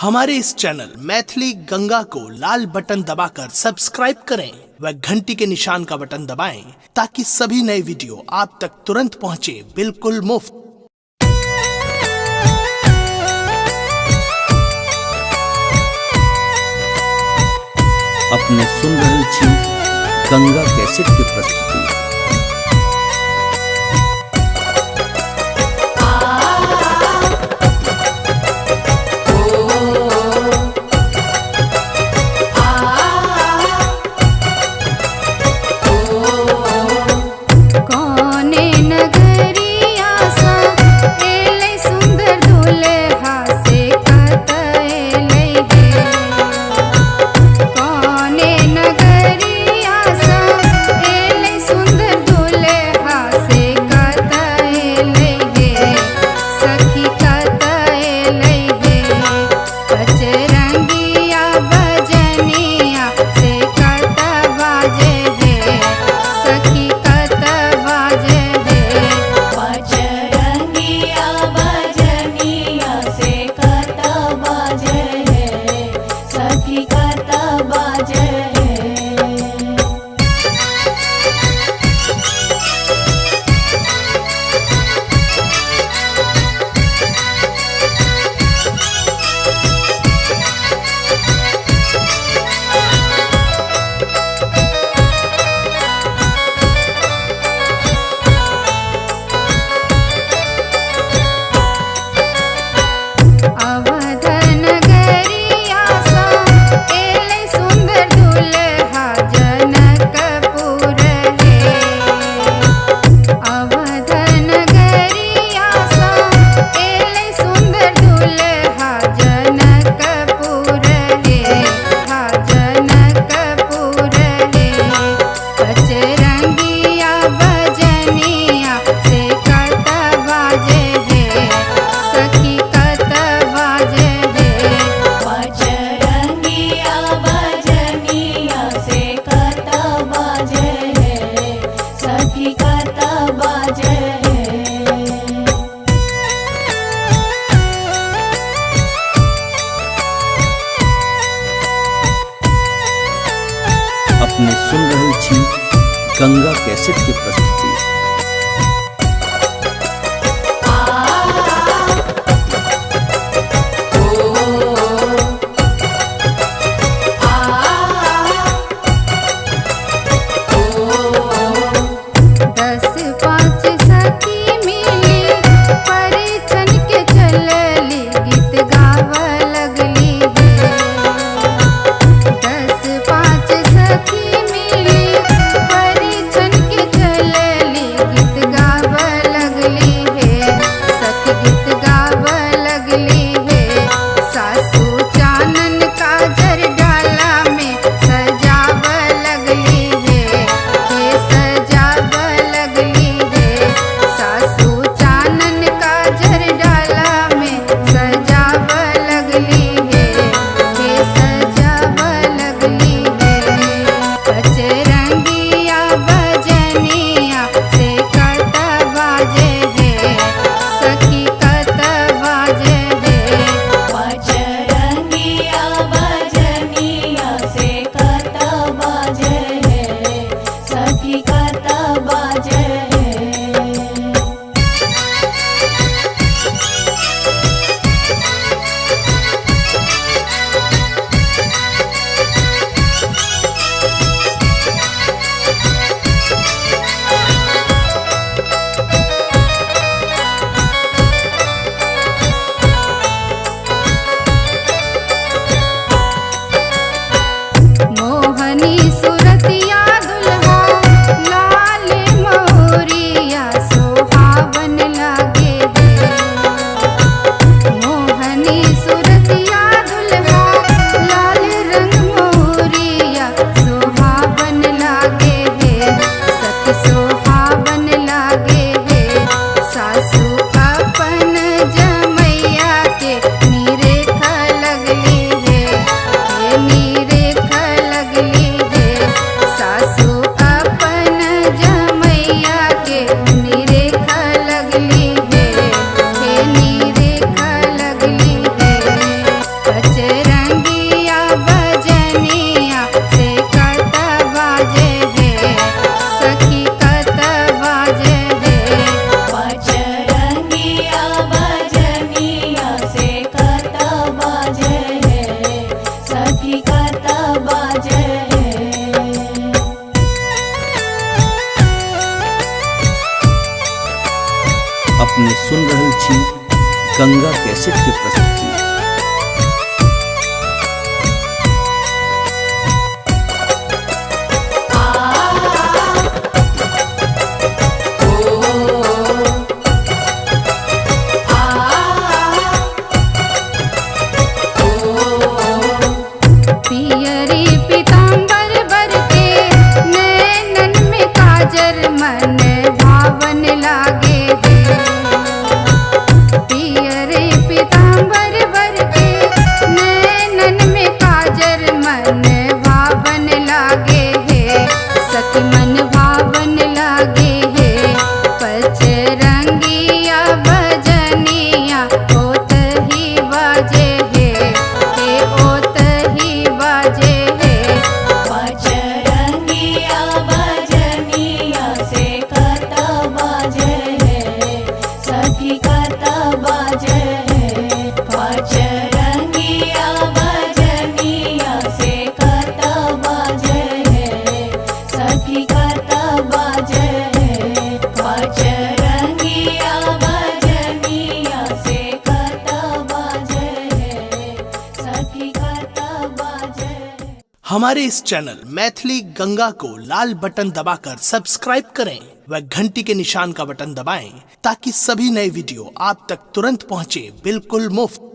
हमारे इस चैनल मैथिली गंगा को लाल बटन दबाकर सब्सक्राइब करें व घंटी के निशान का बटन दबाएं ताकि सभी नए वीडियो आप तक तुरंत पहुंचे बिल्कुल मुफ्त। अपने सुन रहल छी गंगा कैसेट के प्रस्तुति। अपने सुन रहल छी गंगा कैसेट के प्रस्तुति। चले हमारे इस चैनल मैथिली गंगा को लाल बटन दबाकर सब्सक्राइब करें व घंटी के निशान का बटन दबाएं ताकि सभी नए वीडियो आप तक तुरंत पहुंचे बिल्कुल मुफ्त।